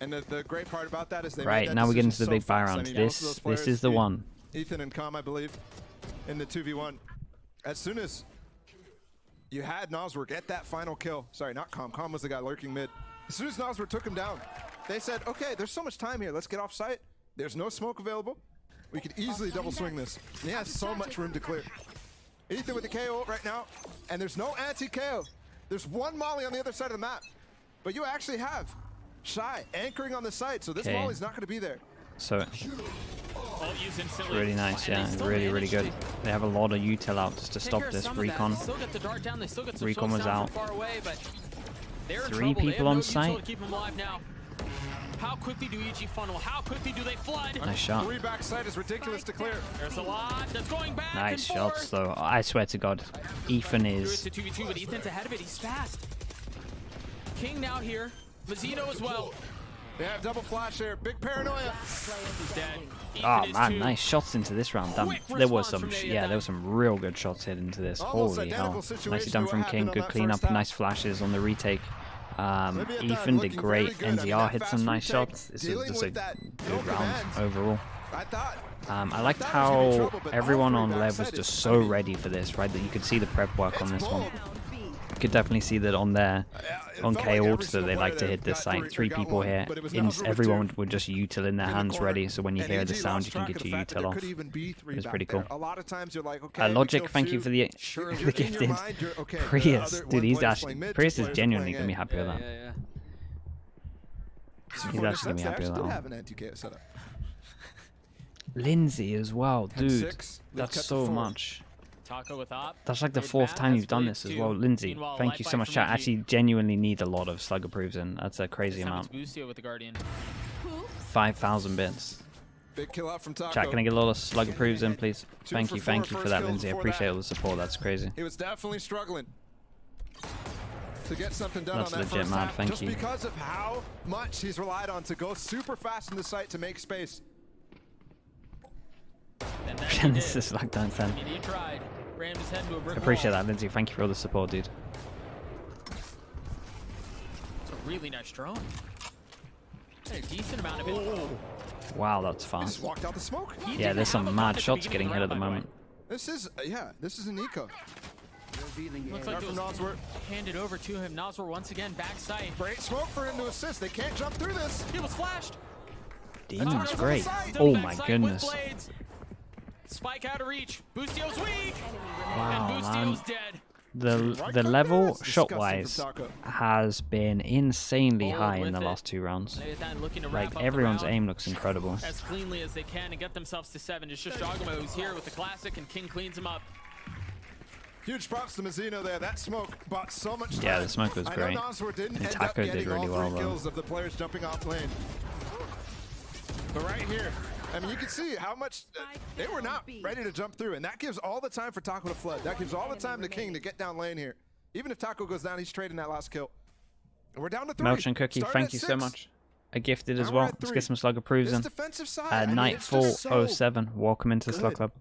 And the great part about that is they made Right, that now we get decision into the so big buy fast. I round. mean, both of those This players, is the one. Ethan and Com, I believe, in the 2v1. As soon as you had Nosworth get that final kill, sorry, not Com, Com was the guy lurking mid. As soon as Nosworth took him down, they said, okay, there's so much time here, let's get off site. There's no smoke available. We could easily double swing this. And he has so much room to clear. Ethan with the KO right now, and there's no anti-KO. There's 1 molly on the other side of the map. But you actually have Shy anchoring on the site, so this Okay. molly's not going to be there. So Ult used instantly. really nice, And they yeah, still really managed good. to They have a lot of util out just to take stop care of this some of that. recon. They still get the dart down. They still get some Recon smokes was down out. from far away, but they're in 3 trouble. They people have on no site. util to keep them alive now. How quickly do EG funnel? How quickly do they flood? Nice shot. 3 backside is ridiculous to clear. There's a lot that's going back Nice and shots forth. though. I swear to God, Ethan Through it is. to 2v2, but Ethan's ahead of it. He's fast. King now here. Mazzino as well. They have double flash here. Big paranoia. He's dead. Oh Ethan is man, too. nice shots into this round. Damn, Quick there was response some, from Leviathan. yeah, there was some real good shots hit into this. Almost Holy identical hell! situation Nicely to done what from happened King. on Good that cleanup, first half. nice flashes on the retake. Leviathan Ethan did looking great. very good. I mean, NZR that hit fast some nice retake, shots. This dealing was just a with that good no round commands. overall. I thought. I liked thought it was gonna be how trouble, but everyone all on 3 LEV was backside just is- so I mean, ready for this, right? That you could see the prep work on It's this one. bold. Down B. You could definitely see that on there, It on felt K like every Ults, that single they like player to that hit this got site. three- 3 got people one, here. but it was Nosworth with Everyone 2 would just util in their in the hands corner. ready, so when you And hear the EG sound, lost you can track get of the your fact that util there off. could even be 3 It was back pretty there. cool. A lot of times you're like, okay, we Logic, killed thank you 2. for the Sure, the you're in your gifted. mind, you're, okay, the Prius, other dude, one he's player's actually playing mid, 2 Prius is players are genuinely playing gonna be A. happy with that. Yeah. He's actually gonna be happy with that did one. have an anti-KO setup. Lindsay as well, Had dude. 6, they've That's cut to so 4. much. Taco with op. That's like the Mid 4th map time has you've done blades this as too. well, Lindsay. Meanwhile, Thank light you bite so much, from chat. EG. Actually, genuinely need a lot of slug approves in. That's a crazy This time amount. it's Boostio with the Guardian. 5,000 bits. Big kill out from Taco. Chat, can I get a lot of slug approves in, please? 2 Thank for you 4 for first that, kills Lindsay. I before appreciate that. all the support. That's crazy. He was definitely struggling to get something done That's on that legit first mad, half, thank just you. because of how much he's relied on to go super fast in the site to make space. And that he This did. is like down 10. I mean, he tried. Rammed his head into a brick Appreciate wall. that, Lindsay. Thank you for all the support, dude. It's a really nice drone. And a decent amount of it. Wow, that's He fast. just walked out the smoke. Yeah, there's some mad shots getting hit at the moment. This is, this is an eco. Revealing Looks area. like From it was Nosworth. handed over to him. Nosworth once again backside. Great smoke for him to assist. They can't jump through this. He was flashed. Demon's great. Still Oh Backside my with goodness. blades. Spike out of reach. Boostio's weak. Wow, and man. Boostio's dead. The level Disgusting shot-wise for Taco. has been insanely Forward high in with the it. last 2 rounds. Leviathan looking to Like, wrap up the everyone's round aim looks incredible. as cleanly as they can and get themselves to 7. It's just Jogamo who's here with the classic, and King cleans him up. Huge props to Mazzino there. That smoke bought so much time. Yeah, the smoke was I great. know Nosworth didn't And end up Taco did getting really all well, 3 though. kills of the players jumping off lane. But right here, I mean, you can see how much they were not ready to jump through, and that gives all the time for Taco to flood. That gives all the time to King to get down lane here. Even if Taco goes down, he's trading that last kill. And we're down to 3. Melchin Cookie, Started thank at you so 6. much. A gifted as Now we're well. at Let's 3. get some Slug approves This in. defensive side, I mean, it's Nightfall just so, 07, welcome into the Slug good. Club.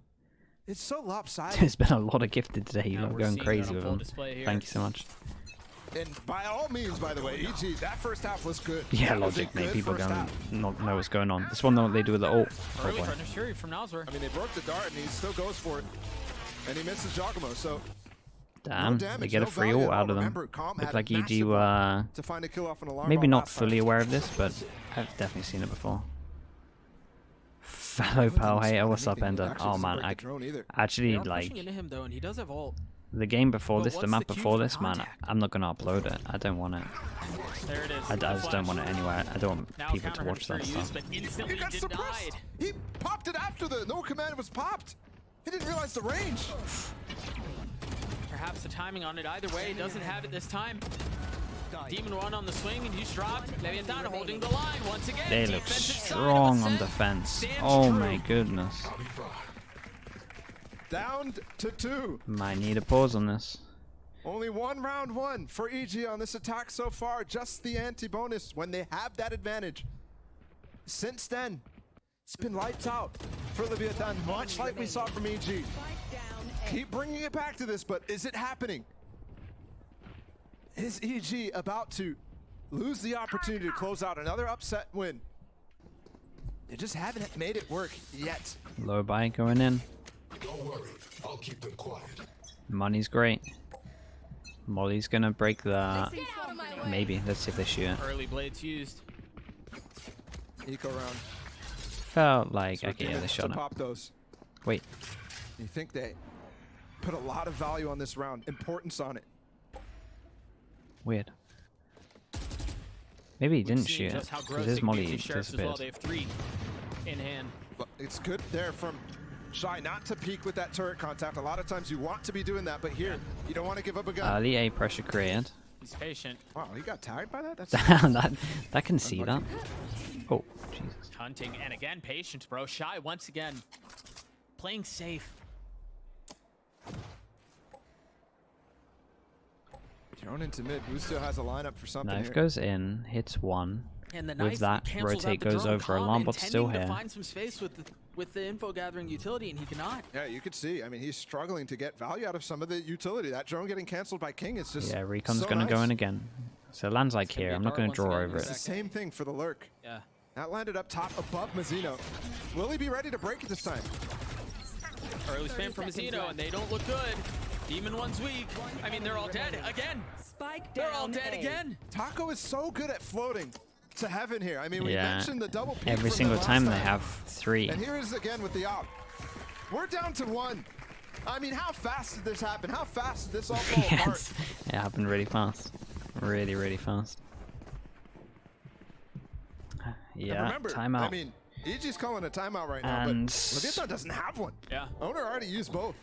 it's so lopsided. There's been a lot of gifted today. You Yeah, lot we're going seeing it crazy on with full them. display here. Thank you so much. And by all means, by the way, EG, that first half was good. Yeah, That was a logic, mate. good People first going half. not know what's going on. This one, though, they do with the ult. Oh Early boy. Thunder Fury from Nosworth. I mean, they broke the dart, and he still goes for it. And he misses Giacomo, so Damn, damage, they get no a free value ult at all. out of them. Remember, Calm Looked had like EG massive were to find a kill off an alarm maybe bomb not last time. fully aware of this, but I've definitely seen it before. Fellow Pearl hater, what's up, Anything that Ender? actually Oh doesn't man, break I the drone either. actually They are like pushing into him though, and he does have ult. the game before But this, the what's map the cue before for this, man. contact? I'm not gonna upload it. I don't want it. There it is. I just don't want it anywhere. I don't want Now people to counter watch that Fury used, stuff. but He instantly got denied. suppressed. He popped it after the no command was popped. He didn't realize the range. Perhaps the timing on it either way doesn't have it this time. Demon 1 on the swing and he's dropped. Leviathan holding the line once again. They look Defensive side of strong on Ascent defense. stands Oh true. my goodness. Down to 2. Might need a pause on this. Only one round 1 for EG on this attack so far. Just the anti-bonus when they have that advantage. Since then, it's been lights out for Leviathan, much like we saw from EG. Keep bringing it back to this, but is it happening? Is EG about to lose the opportunity to close out another upset win? They just haven't made it work yet. Low buy going in. Don't worry, I'll keep them quiet. Money's great. Molly's gonna break the. Maybe. Let's see if they shoot it. Early blades used. Eco round. Felt like. So Okay, yeah, again, they to shot it. pop those. Wait. You think they put a lot of value on this round, importance on it. Weird. Maybe he didn't Seeing shoot it. just how Because gross his they can be Molly with Sheriffs as well. disappears. They have 3 in hand. But it's good there from Shy not to peek with that turret contact. A lot of times you want to be doing that, but here, you don't want to give up a gun. Early A pressure created. He's patient. Wow, he got tagged by that? That's that can see that. Oh, Jesus. Hunting, and again, patience, bro. Shy, once again, playing safe. thrown into mid. Boostio has a lineup for something Knife here. goes in, hits one. And the With knife that, cancels out rotate the goes drone. over. Calm Alarm bot's still intending to here. find some space with the info gathering utility, and he cannot. Yeah, you could see. I mean, he's struggling to get value out of some of the utility. That drone getting canceled by King is just Yeah, Recon's so gonna go nice. in again. So lands like gonna here. be a I'm not dart gonna once draw again. over It's the it. same thing for the lurk. Yeah. That landed up top above Mazzino. Will he be ready to break it this time? Early spam from Mazzino, and they don't look good. Demon 1's weak. I mean, they're all dead again. Spike They're all down dead A. again. Taco is so good at floating to heaven here. I mean, we Yeah. mentioned the double peak Every from single the last time they have 3. And here is again with the op. We're down to 1. I mean, how fast did this happen? How fast did this all fall apart? Yes, it happened really fast. Really, really fast. And Yeah, remember, timeout. I mean, EG's calling a timeout right now, And- but Leviathan doesn't have one. Yeah. Owner already used both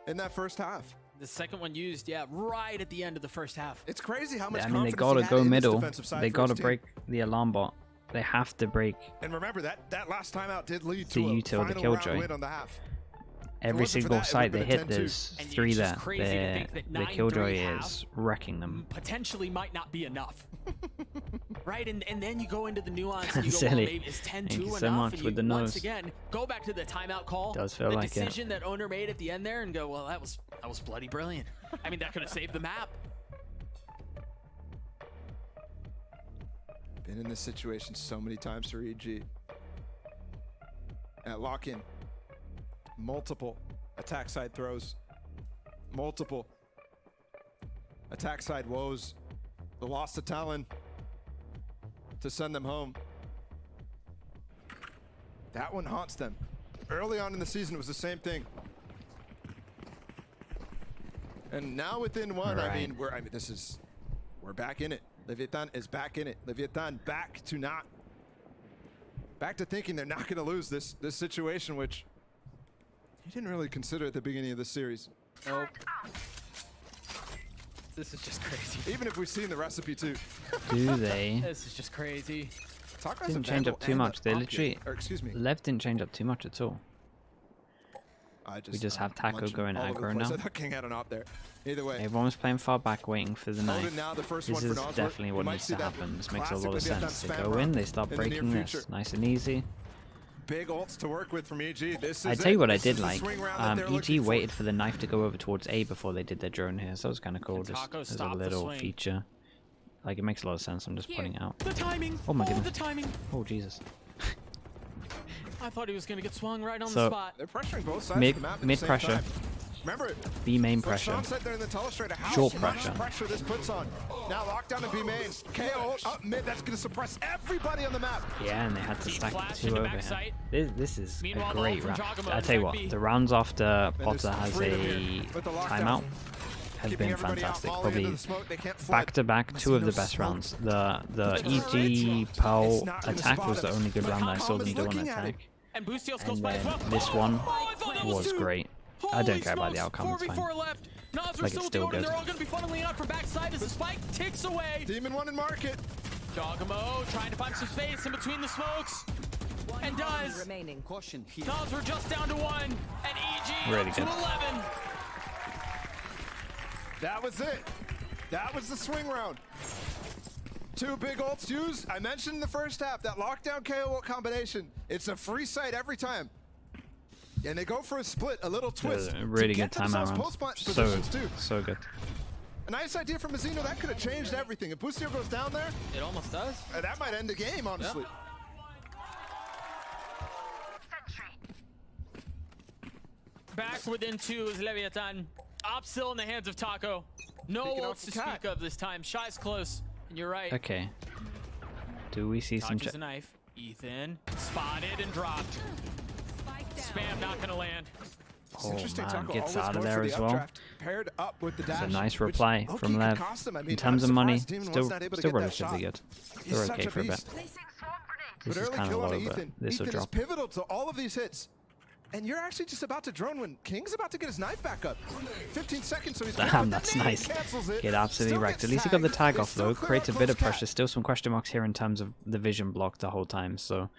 in that first half. The second one used, yeah, right at the end of the first half. It's crazy how much I mean, they confidence gotta he had go in this middle. defensive side They for his gotta team. break the alarm bot. They have to break And remember, that last timeout did lead The to a util, the final killjoy. round win on the half. every wasn't for single that, it site they would've been hit. a 10-2. There's And 3 it's there. just crazy to think that The 9-3 killjoy half is wrecking them. potentially might not be enough. Right, and then you go into the nuance and you go, Silly. well, maybe is 10-2 Thank you enough? so much and with you, the once nose. again, go back to the timeout call. Does feel the like it. decision that owner made at the end there and go, well, that was bloody brilliant. I mean, that could have saved the map. Been in this situation so many times for EG. at lock-in. Multiple attack side throws. Multiple attack side woes. The loss to Talon to send them home. That one haunts them. Early on in the season, it was the same thing. And now within one, Right. I mean, we're back in it. Leviathan is back in it. Leviathan back to thinking they're not going to lose this situation, which he didn't really consider at the beginning of the series. Nope. This is just crazy. Even if we've seen the recipe too. Do they? This is just crazy. Taco has Didn't a change Vandal up too and much. They an literally, Or excuse me. Lev didn't change up too much at all. We just have Taco munching going all over the aggro place. now. I thought King had an op there. Either way. Everyone was playing far back, waiting for the knife. Odin now, the first This one for is Nosworth. definitely You what might needs see to that happen. This makes a classic lot of Leviathan sense. They spam go run in, they start in the near breaking this, future. nice and easy. Big ults to work with from EG. This is I tell you what I This did is the like. swing round that they're EG looking for. waited for the knife to go over towards A before they did their drone here, so that was kind of cool. And Just Taco as a stopped the little swing. feature. Like, it makes a lot of sense. I'm just pointing it out. The timing. Oh my goodness. The timing. Oh Jesus. I thought he was gonna get swung right on So, the spot. They're pressuring both sides Mid- of the map at mid the same pressure. time. Remember, B main what pressure. Sean said there in the telestrator, how Short much pressure. pressure this puts on. Now lockdown in B main. KO up mid, that's going to suppress everybody on the map. Yeah, and they had to Deep stack the flash two into over backside. here. This is Meanwhile, a the great ult from round. Giacomo I in tell you back what, B. the rounds after And Potter there's has freedom a here with the lockdown. timeout have Keeping been everybody out, fantastic. falling into Probably the smoke. They can't flood. back-to-back, two of the There's no best smoke. rounds. The It's EG not Pearl gonna attack spot was the him. only good But round that I saw Calm them is do on looking at it. attack. And Bustios goes And by as then well. this one Oh, I thought it was two. great. I Holy don't care about the smokes, outcome, it's 4v4 fine. left. Nas Like, are it's still still Odin. good. They're all going to be funneling out from backside as the spike ticks away. Demon 1 in market. Giacomo trying to find some space in between the smokes. And does. Remaining. Caution here. Nas were just down to 1. And EG Really up to good. 11. That was it. That was the swing round. Two big ults used. I mentioned in the first half that lockdown KO ult combination. It's a free sight every time. And they go for a split, a little twist. A really to good get themselves timeout post round. positions too. So good. A nice idea from Mazzino. That could have changed everything. If Bustio goes down there, It almost does. that might end the game, honestly. Back within 2 is Leviathan. Op still in the hands of Taco. No Picking off ults the to cat. speak of this time. Shy's close. And you're right. Okay. Do we see some... Dodges a knife. Ethan spotted and dropped. Spam not gonna land. It's Oh interesting. man, Taco gets always out of going there for the as well. updraft, paired up with the dash. It's a nice which reply low-key from could Lev. cost him. I mean, In terms I'm of money, surprised Demon still was not able to get that relatively shot. good. He's They're such okay a for a bit. beast. This But is early kind of kill low, on but Ethan. this will Ethan is drop. pivotal to all of these hits. And you're actually just about to drone when King's about to get his knife back up. 15 seconds, so he's Damn, that's nice. Get absolutely wrecked. At least he got the tag off though. Creates a bit of pressure. Still some question marks here in terms of the vision block the whole time. So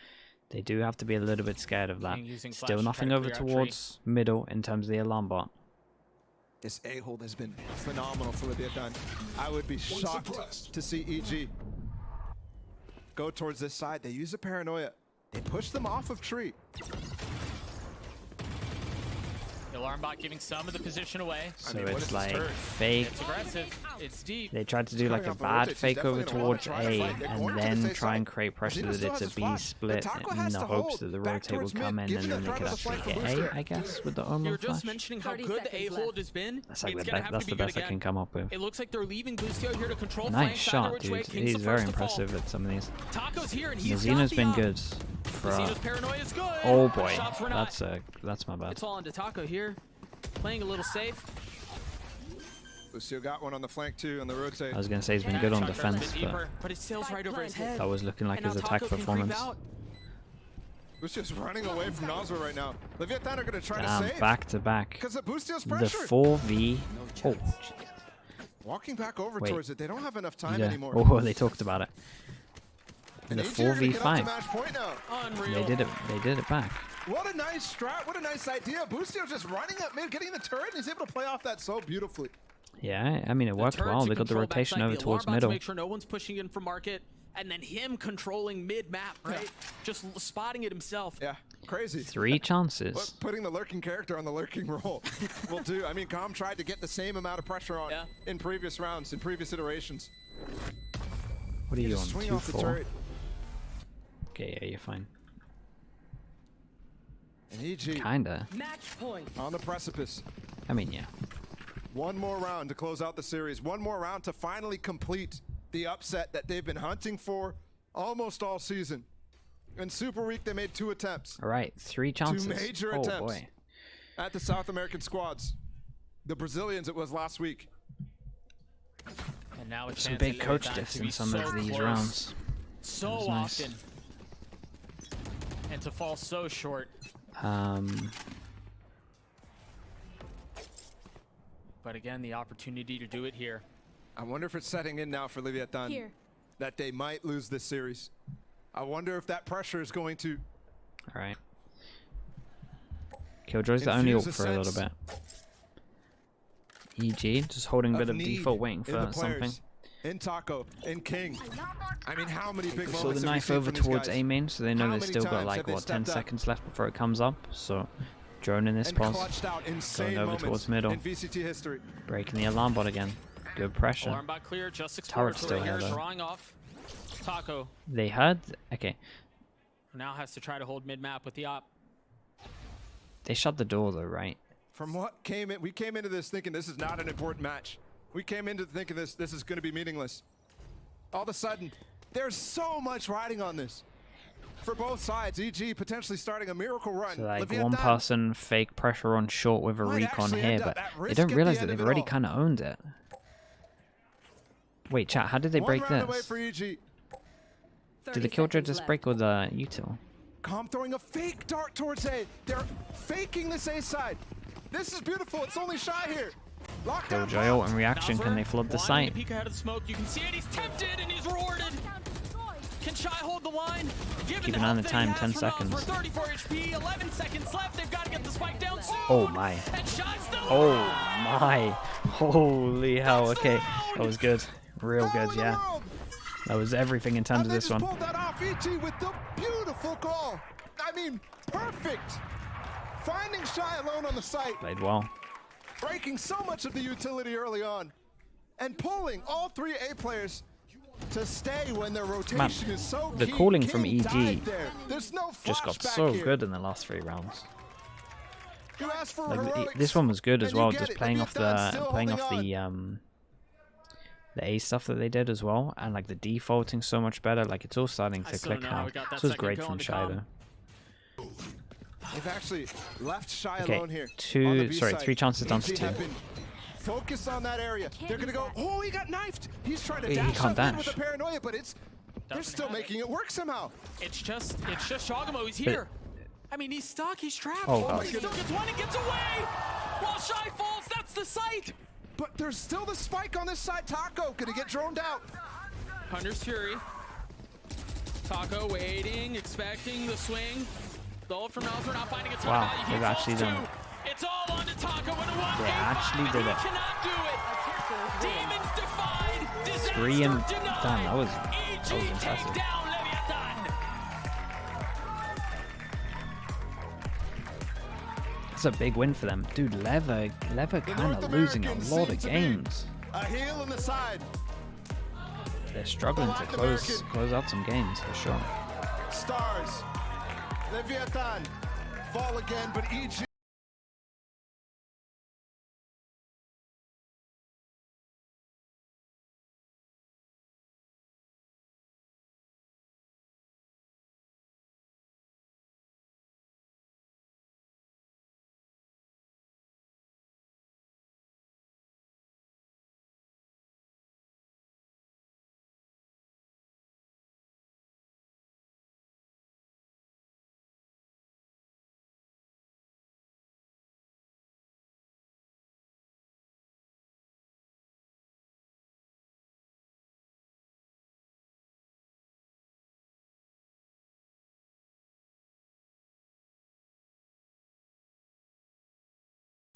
they do have to be a little bit scared of that. King using flash Still to nothing try to over clear out towards middle in terms of the alarm bot. This A-hold has been phenomenal for Leviathan. I would be shocked suppressed. to see EG go towards this side. They use a paranoia. They push them off of tree. The alarm bot giving some of the position away. So mean, what is it's this like turret? fake. It's aggressive. It's deep. They tried to do like a coming off a bad rotate. He's fake over definitely gonna want towards to try to A fight. They're and going to then the safe try and side. create pressure Zeno that still it's has a his B flash. split The Taco in has the to hopes hold that the back rotate will towards mid, come in gives and you then the they could threat of the actually flank get from A, Booster. I guess, with the Omen You were just flash. mentioning how 30 good the seconds A-hold left. has been. That's like It's the gonna have that's to the be good best I again. can come up with. It looks like they're leaving Bustio here to control Nice flanks, shot, either which way. dude. King's He's the very first to fall. impressive at some of these. Taco's here and he's Mazino's got the been op. good. For, Mazino's paranoia is good. oh but boy, shots were not. that's my bad. It's all into Taco here. Playing a little safe. Lucio got one on the flank too on the rotate. I was gonna say he's been good on Shot goes a bit defense, but deeper, but it sails right over his head. that was looking like And now his attack Taco can creep performance. out. Lucio's running away from Nosworth right now. Leviathan are going to try to Damn, save. back to back. Because of Bustio's The pressure. 4v. Oh, jeez. Walking back over Wait. towards it. They don't have enough time Yeah. anymore. Oh, they talked about it. And The AG are gonna get up to 4v5. match point now. Unreal. They did it. They did it back. What a nice strat. What a nice idea. Bustio just running up mid, getting the turret, and he's able to play off that so beautifully. Yeah, I mean it The worked turret well. to They got the control rotation backside, over the towards alarm bot middle. to make sure no one's pushing in from market, and then him controlling mid-map, right? Yeah. Just spotting it himself. Yeah, crazy. 3 chances. What putting the lurking character on the lurking role will do. I mean, Calm tried to get the same amount of pressure on Yeah. in previous rounds, in previous iterations. What are you on? Just swing off the 2-4. turret. Okay, yeah, you're fine. And EG Kinda. Match point. on the precipice. I mean, yeah. One more round to close out the series. One more round to finally complete the upset that they've been hunting for almost all season. In Super Week, they made 2 attempts. All right, 3 chances. major oh attempts. boy. At the South American squads. The Brazilians, it was last week. And now it's Some big coach diffs in some of these rounds. So That was nice. often. And to fall so short. But again, the opportunity to do it here. I wonder if it's setting in now for Leviathan Here. that they might lose this series. I wonder if that pressure is going to All right. Killjoy's the only infuse ult a for a little sense bit. EG just holding a bit of need default, waiting in for the something. players. In Taco, in King. I mean, how many big moments So the have we knife seen over from these towards guys? A main, so they know How they've many still got times like have they what 10 stepped up seconds left before it comes up. So drone in this And pause, clutched out insane going over moments towards middle, in VCT history. breaking the alarm bot again. Good pressure. Alarm bot clear, just Turret's still exploratory here, here, though. drawing off. Taco They heard. Okay, now has to try to hold mid-map with the op. they shut the door though, right? From what came in, we came into this thinking this is not an important match. We came into thinking this is going to be meaningless. All of a sudden, there's so much riding on this. For both sides, EG potentially starting a miracle run. So like Leviathan, one person fake pressure on short with a might recon actually here, end up but at they risk don't at realize the that end of they've it already all. kind of owned it. Wait, chat, how did they one break round away this? for EG. Did the Killjoy just break with the util? Calm throwing a fake dart towards A. They're faking this A side. This is beautiful. It's only Shy here. Lockdown. Killjoy ult and reaction, can they flood the wanting site? to peek ahead of the smoke. You can see it. He's tempted and he's rewarded. Can Shy hold the line? Given Keep an the eye on health the that he time, has 10 from seconds. Osborne, 34 HP, 11 seconds left. They've got to get the spike down soon. Oh my. And Shy's still Oh alive. my. Holy hell, That's the okay. round. That was good. Real Goal good, in the yeah. world. That was everything in terms And of they this just one. pulled that off. EG with the beautiful call. I mean, perfect. Finding Shy alone on the site, Played well. breaking so much of the utility early on, and pulling all 3 A players to stay when their rotation is so the key. calling King from EG died there. There's no Just got flashback so here. good in the last 3 rounds. You asked for Like heroics, this one was good as and you well, get just it. playing off Leviathan the still playing holding off on. the A stuff that they did as well, and like the defaulting so much better. Like it's all starting I to still click don't know how now. we got that This was second great kill from on the Shy comm. though. They've actually left Shy Okay, alone here. on the B side. 3 chances down to EG 2. have been focused on that area. They're gonna go. Oh, he got knifed. He's trying to He dash can't up in with dash. the paranoia, but it's they're Doesn't still have it. making it work somehow. It's just Shogamo. He's here. I mean, he's stuck. He's trapped. Oh, But God. he still gets one and gets away. While Shy falls, that's the sight. But there's still the spike on this side. Taco gonna get droned out. Hunter's Fury. Taco waiting, expecting the swing. The ult from Nelson not finding its Wow, value. He they've falls actually done too. it. It's all on to Taco with a 1 They actually did he it. cannot do it. Demons defied. Disaster 3 and denied. damn, that was EG impressive. take down Leviathan. That's a big win for them, dude. Lever The kind North of losing a Americans lot seem of to be games. A heel in the side. They're struggling to Latin close American. out some games for sure. Stars. Leviathan fall again, but EG.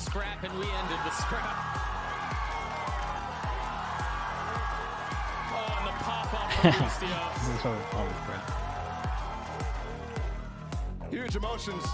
Scrap, and we ended with scrap. Oh, and the pop up from Lucio. Huge emotions